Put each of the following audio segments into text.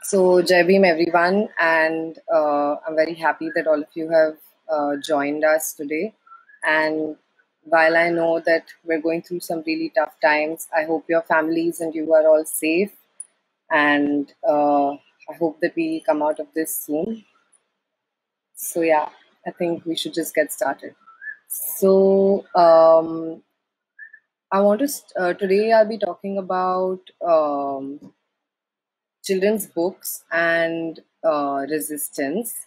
So, Jai Bhim, everyone, and I'm very happy that all of you have joined us today. And while I know that we're going through some really tough times, I hope your families and you are all safe. And I hope that we come out of this soon. So, yeah, I think we should just get started. So, I want to, today I'll be talking about children's books and resistance.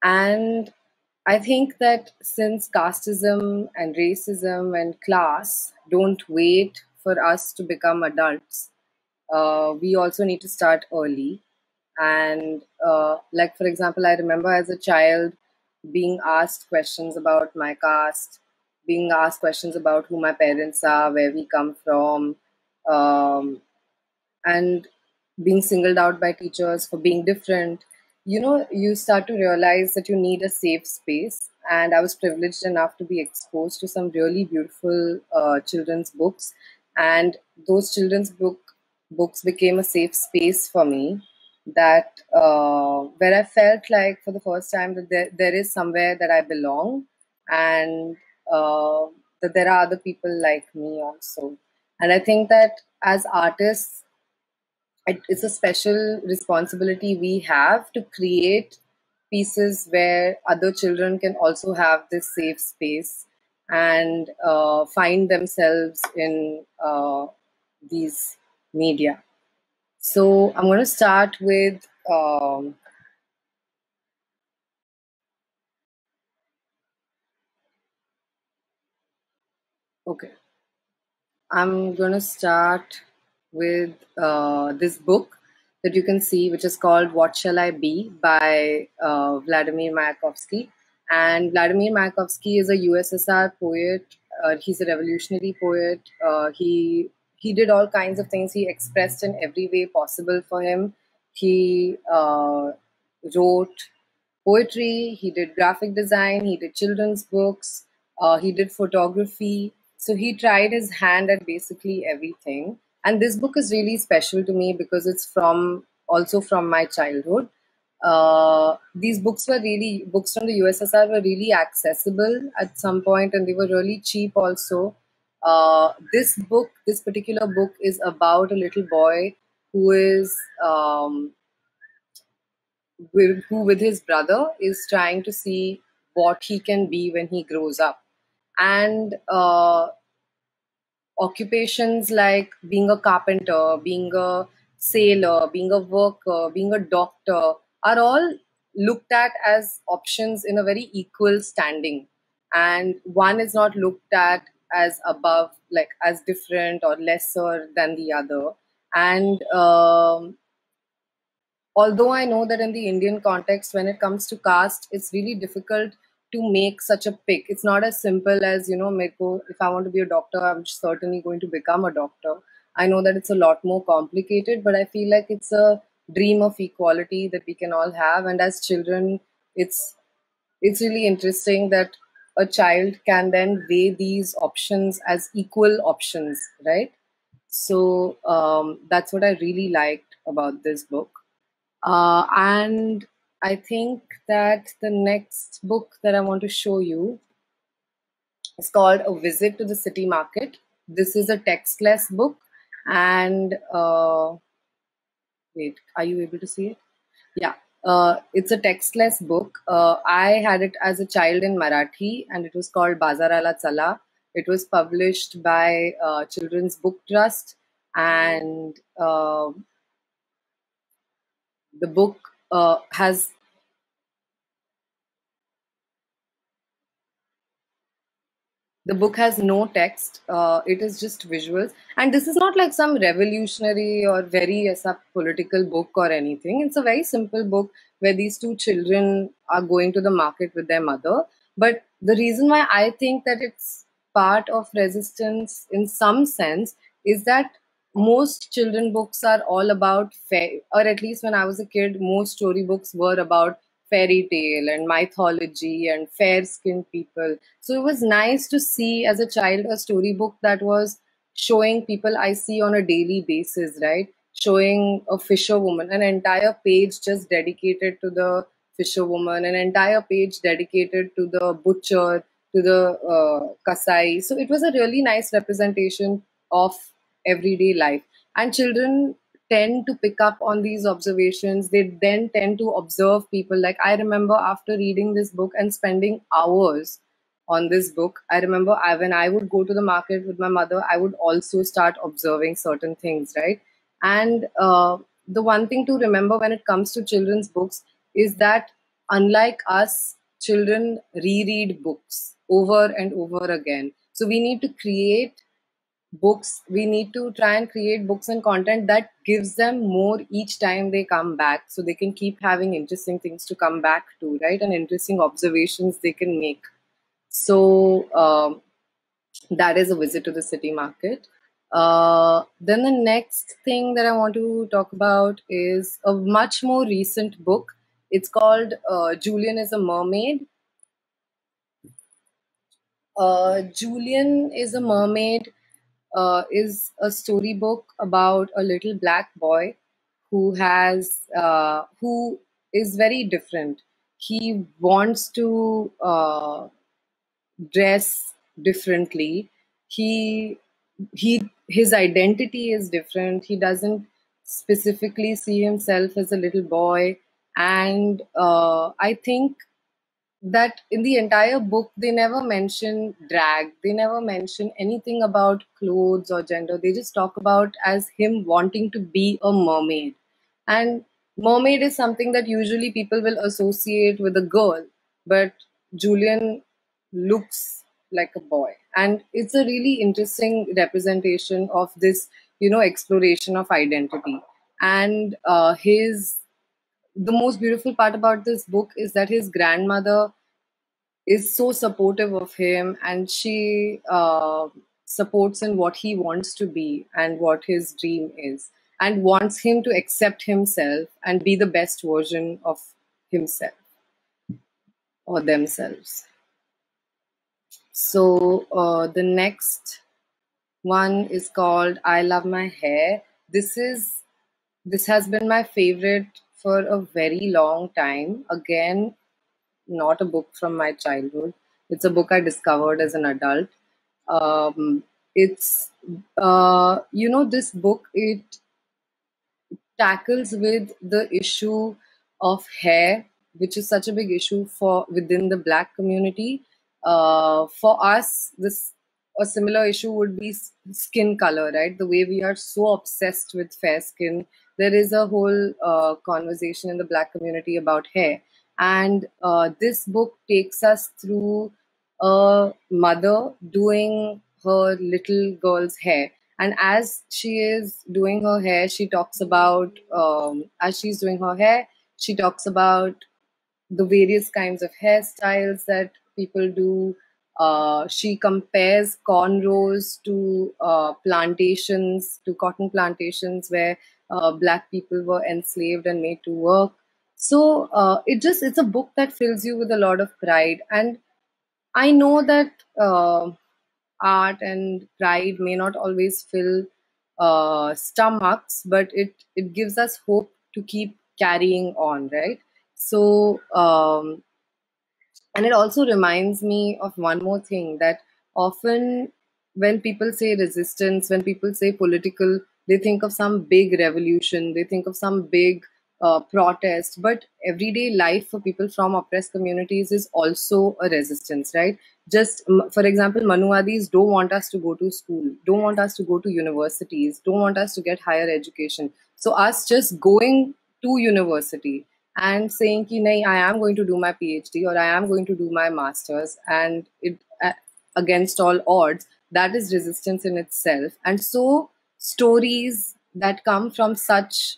And I think that since casteism and racism and class don't wait for us to become adults, we also need to start early. And like, for example, I remember as a child being asked questions about my caste, being asked questions about who my parents are, where we come from, and being singled out by teachers for being different. You start to realize that you need a safe space. And I was privileged enough to be exposed to some really beautiful children's books. And those books became a safe space for me, that where I felt like for the first time that there is somewhere that I belong, and that there are other people like me also. And I think that as artists, it's a special responsibility we have to create pieces where other children can also have this safe space and find themselves in these media. So I'm going to start with okay. I'm going to start with this book that you can see, which is called What Shall I Be by Vladimir Mayakovsky. And Vladimir Mayakovsky is a USSR poet. He's a revolutionary poet. He did all kinds of things. He expressed in every way possible for him. He wrote poetry, he did graphic design, he did children's books, he did photography. So he tried his hand at basically everything. And this book is really special to me because it's also from my childhood. These books from the USSR were really accessible at some point, and they were really cheap also. This particular book is about a little boy who is who with his brother is trying to see what he can be when he grows up. And occupations like being a carpenter, being a sailor, being a worker, being a doctor are all looked at as options in a very equal standing. And one is not looked at as above, like as different or lesser than the other. And although I know that in the Indian context, when it comes to caste, it's really difficult to make such a pick. It's not as simple as, if I want to be a doctor, I'm certainly going to become a doctor. I know that it's a lot more complicated, but I feel like it's a dream of equality that we can all have. And as children, it's really interesting that a child can then weigh these options as equal options, right? So that's what I really liked about this book. And I think that the next book that I want to show you is called A Visit to the City Market. This is a textless book. And wait, are you able to see it? Yeah. It's a textless book. I had it as a child in Marathi, and it was called Bazarala Chala. It was published by Children's Book Trust, and the book has no text. It is just visuals. And this is not like some revolutionary or very political book or anything. It's a very simple book where these two children are going to the market with their mother. But the reason why I think that it's part of resistance in some sense is that most children books are all about or at least when I was a kid, most storybooks were about fairy tale and mythology and fair skinned people. So it was nice to see as a child a storybook that was showing people I see on a daily basis, right? showing a fisherwoman, an entire page just dedicated to the fisherwoman, an entire page dedicated to the butcher, to the kasai. So it was a really nice representation of everyday life. And children tend to pick up on these observations. They then tend to observe people. Like, I remember after reading this book and spending hours on this book, I remember when I would go to the market with my mother, I would also start observing certain things, right? And the one thing to remember when it comes to children's books is that, unlike us, children reread books over and over again. So we need to create books, we need to try and create books and content that gives them more each time they come back, so they can keep having interesting things to come back to, right? And interesting observations they can make. So that is A Visit to the City Market. Then the next thing that I want to talk about is a much more recent book. It's called Julian is a Mermaid. Julian is a Mermaid is a storybook about a little black boy who is very different. He wants to dress differently. His identity is different. He doesn't specifically see himself as a little boy. And I think that in the entire book they never mention drag, they never mention anything about clothes or gender. They just talk about as him wanting to be a mermaid. And mermaid is something that usually people will associate with a girl, but Julian looks like a boy. And it's a really interesting representation of this, exploration of identity. And the most beautiful part about this book is that his grandmother is so supportive of him, and she supports in what he wants to be and what his dream is, and wants him to accept himself and be the best version of himself or themselves. So the next one is called I Love My Hair. This has been my favorite for a very long time. Again, not a book from my childhood. It's a book I discovered as an adult. It's this book, it tackles with the issue of hair, which is such a big issue for within the Black community. For us, this a similar issue would be skin color, right? The way we are so obsessed with fair skin. There is a whole conversation in the Black community about hair, and this book takes us through a mother doing her little girl's hair. And as she is doing her hair, she talks about, as she's doing her hair, she talks about the various kinds of hairstyles that people do. She compares cornrows to plantations, to cotton plantations where Black people were enslaved and made to work. So it's a book that fills you with a lot of pride. And I know that art and pride may not always fill stomachs, but it gives us hope to keep carrying on, right? So, and it also reminds me of one more thing, that often when people say resistance, when people say political, they think of some big revolution, they think of some big protest. But everyday life for people from oppressed communities is also a resistance, right? Just for example, Manuwadis don't want us to go to school, don't want us to go to universities, don't want us to get higher education. So us just going to university and saying ki nahi, I am going to do my PhD or I am going to do my masters, and it against all odds, that is resistance in itself. And so stories that come from such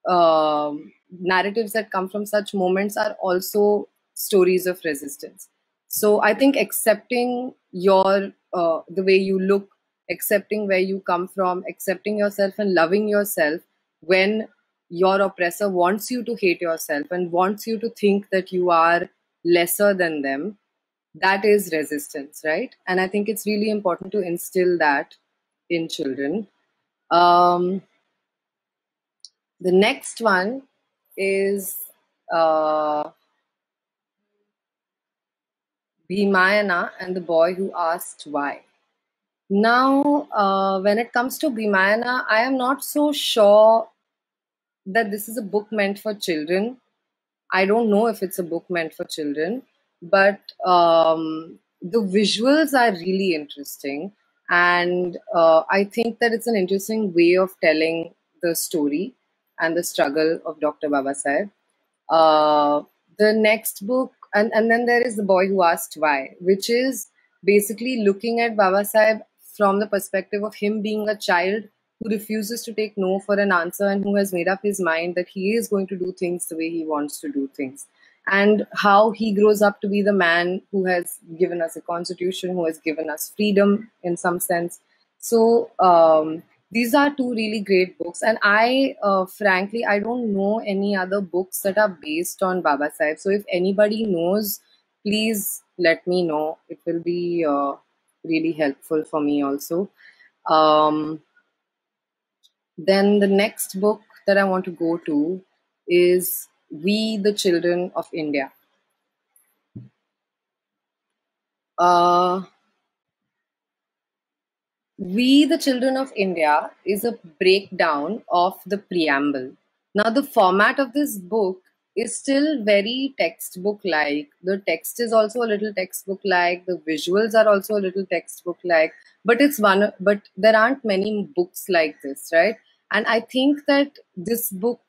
narratives that come from such moments are also stories of resistance. So I think accepting your the way you look, accepting where you come from, accepting yourself and loving yourself when your oppressor wants you to hate yourself and wants you to think that you are lesser than them, that is resistance, right? And I think it's really important to instill that in children. Um, The next one is Bhimayana and the Boy Who Asked Why. Now, when it comes to Bhimayana, I am not so sure that this is a book meant for children. I don't know if it's a book meant for children, but the visuals are really interesting. And I think that it's an interesting way of telling the story and the struggle of Dr. Babasaheb. Uh, the next book, and then there is The Boy Who Asked Why, which is basically looking at Babasaheb from the perspective of him being a child who refuses to take no for an answer and who has made up his mind that he is going to do things the way he wants to do things. And how he grows up to be the man who has given us a constitution, who has given us freedom in some sense. So these are two really great books. And I, frankly, I don't know any other books that are based on Baba Sahib. So if anybody knows, please let me know. It will be really helpful for me also. Then the next book that I want to go to is We the Children of India. We the Children of India is a breakdown of the preamble. Now, the format of this book is still very textbook like. The text is also a little textbook like. The visuals are also a little textbook like. But there aren't many books like this, right? And I think that this book,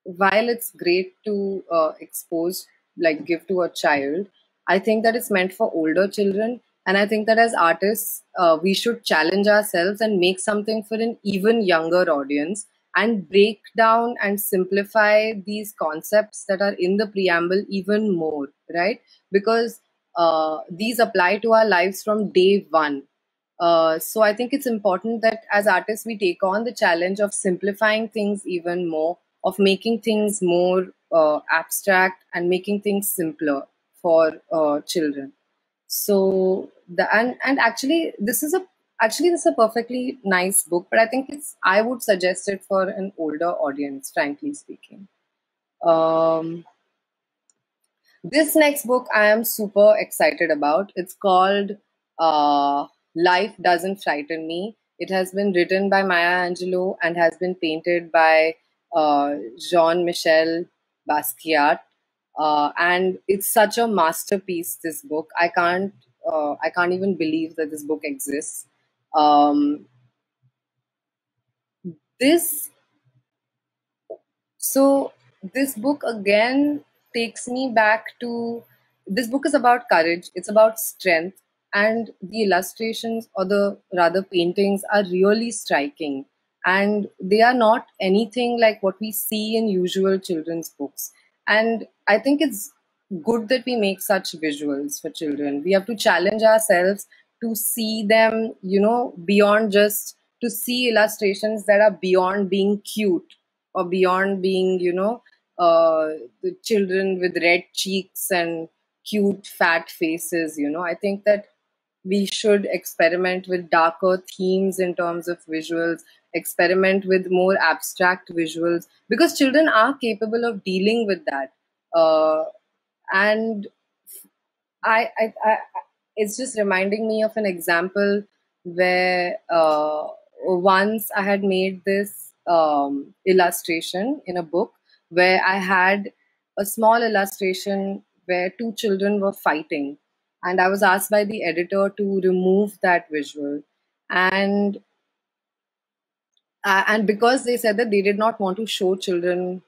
while it's great to give to a child, I think that it's meant for older children. And I think that as artists, we should challenge ourselves and make something for an even younger audience and break down and simplify these concepts that are in the preamble even more, right? Because these apply to our lives from day one. So I think it's important that as artists, we take on the challenge of simplifying things even more, of making things more abstract and making things simpler for children. So and actually this is a perfectly nice book, but I think I would suggest it for an older audience, frankly speaking. Um, this next book I am super excited about. It's called Life Doesn't Frighten Me. It has been written by Maya Angelou and has been painted by Jean-Michel Basquiat. And it's such a masterpiece, this book. I can't even believe that this book exists. This So this book again takes me back to, this book is about courage, it's about strength, and the illustrations, or the rather paintings, are really striking. And they are not anything like what we see in usual children's books. And I think it's good that we make such visuals for children. We have to challenge ourselves to see them, beyond just to see illustrations that are beyond being cute or beyond being, the children with red cheeks and cute fat faces. I think that we should experiment with darker themes in terms of visuals, experiment with more abstract visuals, because children are capable of dealing with that. And I it's just reminding me of an example where once I had made this illustration in a book where I had a small illustration where two children were fighting, and I was asked by the editor to remove that visual, and because they said that they did not want to show children,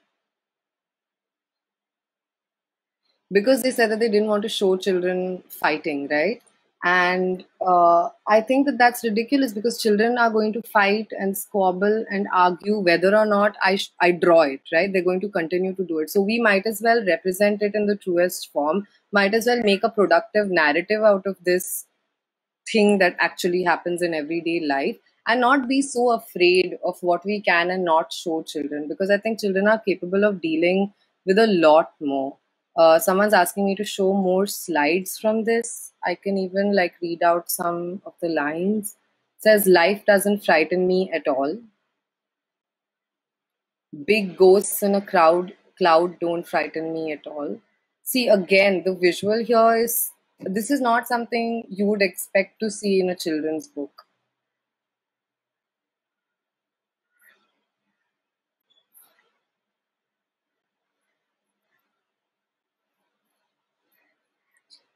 because they said that they didn't want to show children fighting, right? And I think that that's ridiculous, because children are going to fight and squabble and argue whether or not I draw it, right? They're going to continue to do it. So we might as well represent it in the truest form, might as well make a productive narrative out of this thing that actually happens in everyday life, and not be so afraid of what we can and not show children, because I think children are capable of dealing with a lot more. Someone's asking me to show more slides from this. I can even read out some of the lines. It says, life doesn't frighten me at all. Big ghosts in a cloud don't frighten me at all. See, again, the visual here is, this is not something you would expect to see in a children's book.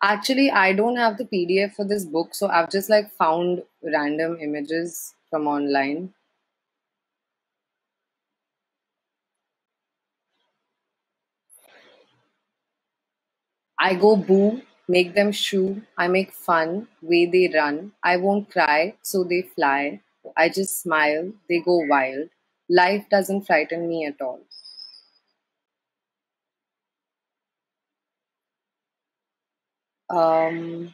Actually, I don't have the PDF for this book, so I've just like found random images from online. I go boo, make them shoo, I make fun, way they run. I won't cry, so they fly. I just smile, they go wild. Life doesn't frighten me at all. Um,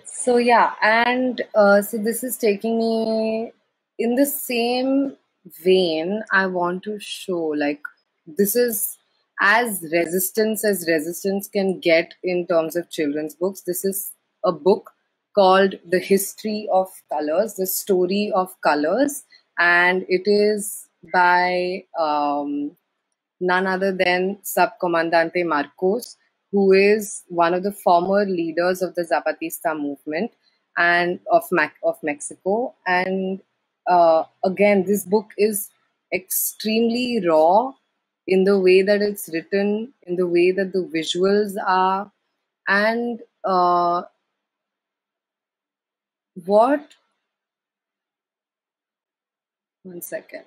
So yeah, and so this is taking me in the same vein. I want to show like this is as resistance can get in terms of children's books. This is a book called The History of Colors, The Story of Colors, and it is by none other than Subcomandante Marcos, who is one of the former leaders of the Zapatista movement and of Mexico. And again, this book is extremely raw in the way that it's written, in the way that the visuals are, and what? One second.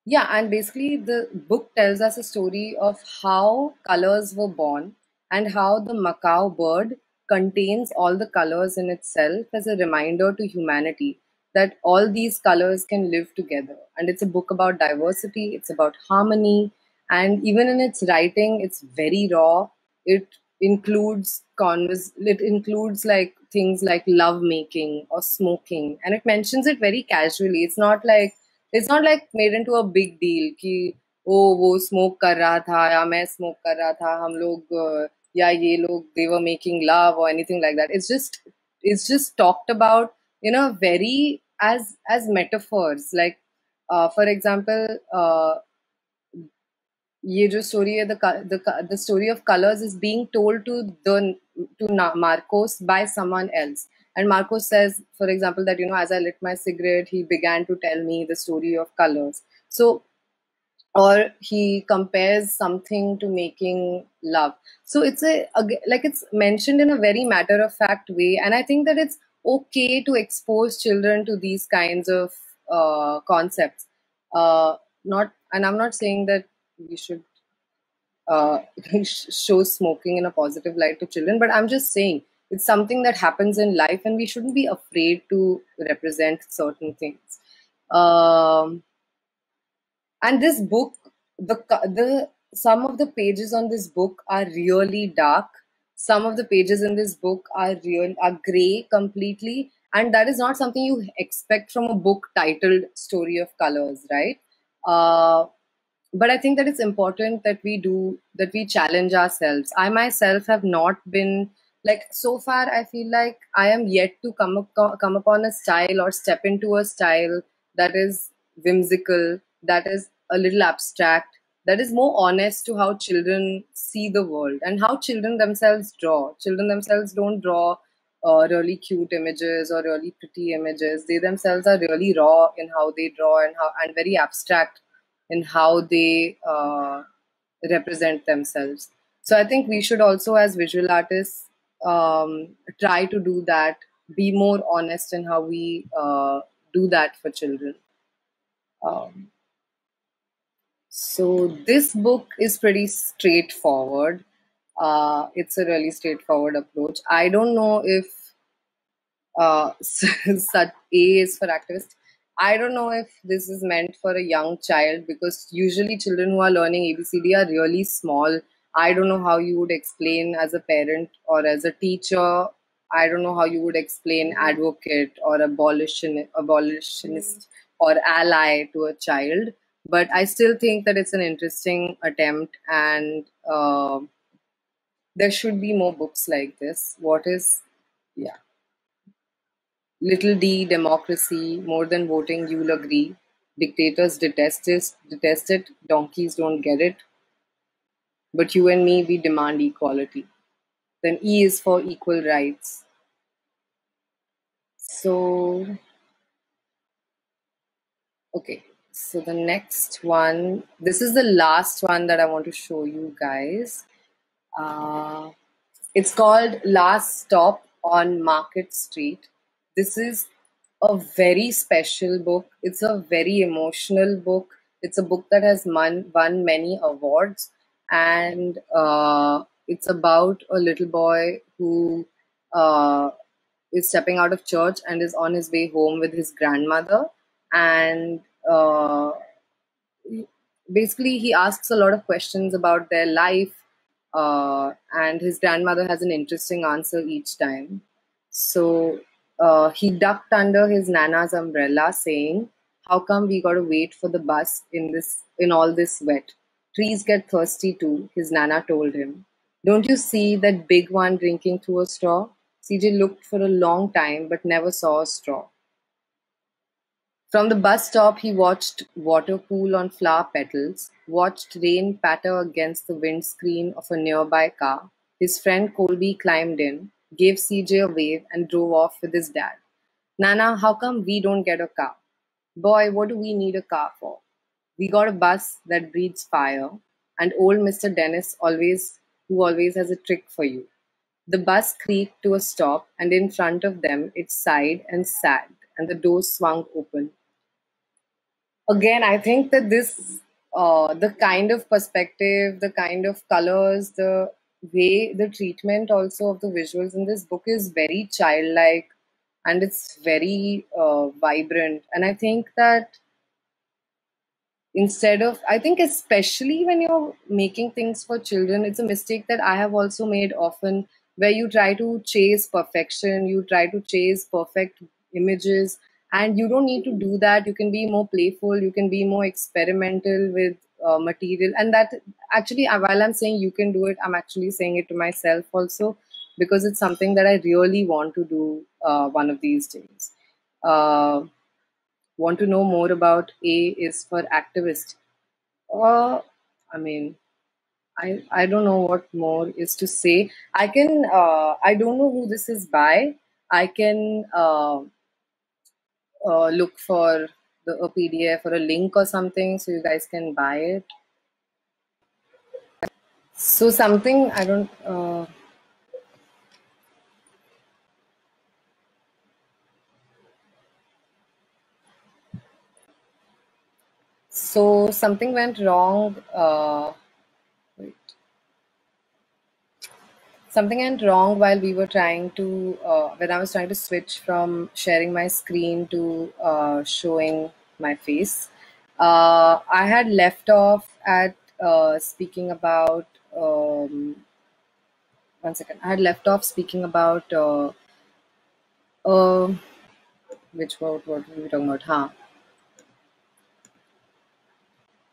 Yeah, and basically, the book tells us a story of how colors were born and how the macaw bird contains all the colors in itself as a reminder to humanity that all these colors can live together. And it's a book about diversity, it's about harmony, and even in its writing, it's very raw. It it includes like things like love making or smoking, and it mentions it very casually. It's not like made into a big deal कि ओ वो smoke कर रहा था या मैं smoke कर रहा था हम लोग या ये लोग they were making love or anything like that. It's just talked about in a very as metaphors like for example ये जो story है the story of colors is being told to Marcos by someone else. And Marcos says, for example, that as I lit my cigarette, he began to tell me the story of colors. So or he compares something to making love. So like it's mentioned in a very matter of fact way, and I think that it's okay to expose children to these kinds of concepts. Not, and I'm not saying that we should uh, show smoking in a positive light to children, but I'm just saying it's something that happens in life, and we shouldn't be afraid to represent certain things. Um, and this book, the some of the pages on this book are really dark. Some of the pages in this book are gray completely, and that is not something you expect from a book titled "Story of Colors," right? Uh, but I think that it's important that we challenge ourselves. I myself have not been like so far. I feel like I am yet to come upon a style or step into a style that is whimsical, that is a little abstract, that is more honest to how children see the world and how children themselves draw. Children themselves don't draw really cute images or really pretty images. They themselves are really raw in how they draw and very abstract in how they represent themselves. So I think we should also, as visual artists, try to do that, be more honest in how we do that for children. Um, so this book is pretty straightforward. It's a really straightforward approach. I don't know if such A is for activist. I don't know if this is meant for a young child because usually children who are learning ABCD are really small. I don't know how you would explain as a parent or as a teacher. I don't know how you would explain advocate or abolitionist or ally to a child. But I still think that it's an interesting attempt, and there should be more books like this. What is, yeah. Little d democracy, more than voting, you'll agree. Dictators detest it, donkeys don't get it. But you and me, we demand equality. Then E is for equal rights. So, okay. So the next one, this is the last one that I want to show you guys. Uh, it's called Last Stop on Market Street. This is a very special book. It's a very emotional book. It's a book that has won many awards, and it's about a little boy who is stepping out of church and is on his way home with his grandmother. And uh, basically, he asks a lot of questions about their life, and his grandmother has an interesting answer each time. So he ducked under his nana's umbrella, saying, "How come we gotta wait for the bus in all this wet? Trees get thirsty too," his nana told him. "Don't you see that big one drinking through a straw?" CJ looked for a long time but never saw a straw. From the bus stop, he watched water pool on flower petals, watched rain patter against the windscreen of a nearby car. His friend Colby climbed in, gave CJ a wave, and drove off with his dad. "Nana, how come we don't get a car?" "Boy, what do we need a car for? We got a bus that breathes fire, and old Mr. Dennis who always has a trick for you." The bus creaked to a stop, and in front of them it sighed and sagged, and the doors swung open. Again, I think that the kind of perspective, the kind of colors, the way, the treatment also of the visuals in this book is very childlike, and it's very vibrant. And I think that I think especially when you're making things for children, it's a mistake that I have also made often, where you try to chase perfection, you try to chase perfect images, and you don't need to do that. You can be more playful, you can be more experimental with material. And that actually, while I'm saying you can do it, I'm actually saying it to myself also, because it's something that I really want to do one of these days. uh, Want to know more about A is for activist? Uh, I mean, I don't know what more is to say. I don't know who this is by. I can look for a PDF or a link or something so you guys can buy it. So something I don't. So something went wrong. Wait. Something went wrong while we were trying to, when I was trying to switch from sharing my screen to showing my face. I had left off at speaking about, one second, I had left off speaking about, uh, what were we talking about? Huh.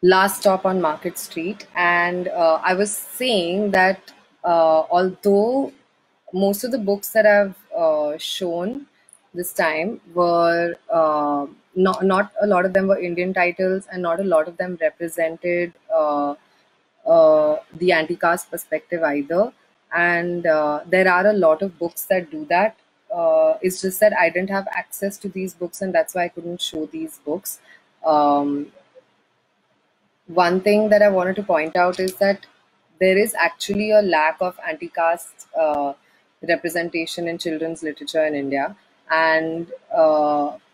Last Stop on Market Street. And I was saying that although most of the books that I've shown this time were not a lot of them were Indian titles, and not a lot of them represented the anti-caste perspective either. And there are a lot of books that do that. It's just that I didn't have access to these books, and that's why I couldn't show these books. Um, One thing that I wanted to point out is that there is actually a lack of anti-caste representation in children's literature in India. And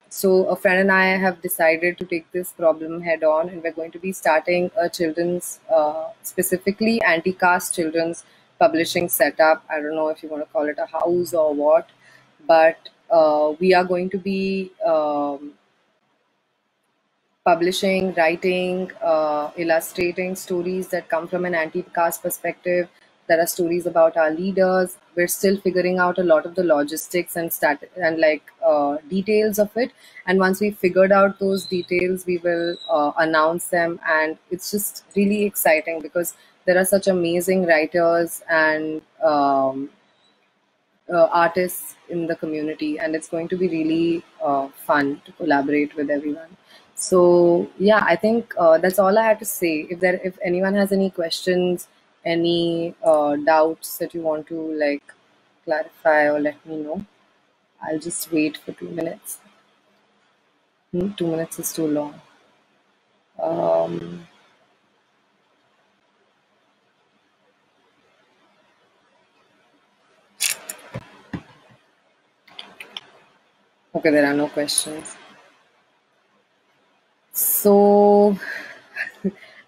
so a friend and I have decided to take this problem head on, and we're going to be starting a children's, specifically anti-caste children's publishing setup. I don't know if you want to call it a house or what, but we are going to be publishing, writing, illustrating stories that come from an anti-caste perspective. There are stories about our leaders. We're still figuring out a lot of the logistics and details of it. And once we figured out those details, we will announce them. And it's just really exciting because there are such amazing writers and artists in the community, and it's going to be really fun to collaborate with everyone. So yeah, I think that's all I had to say. If anyone has any questions, any doubts that you want to like clarify or let me know, I'll just wait for 2 minutes. 2 minutes is too long. Um, okay, there are no questions. So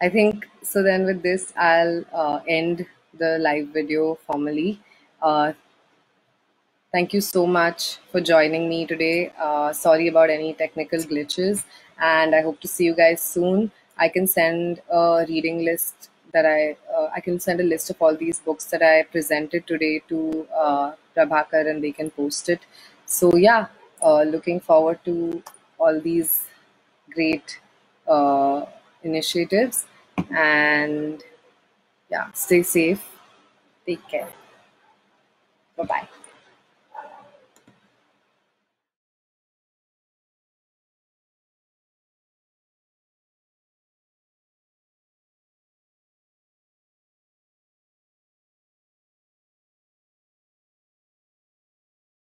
I think so. Then with this, I'll end the live video formally. Uh, Thank you so much for joining me today. Sorry about any technical glitches, and I hope to see you guys soon. I can send a reading list that I can send a list of all these books that I presented today to Prabhakar, and they can post it. So yeah, looking forward to all these great uh, initiatives, and yeah, stay safe, take care, bye bye.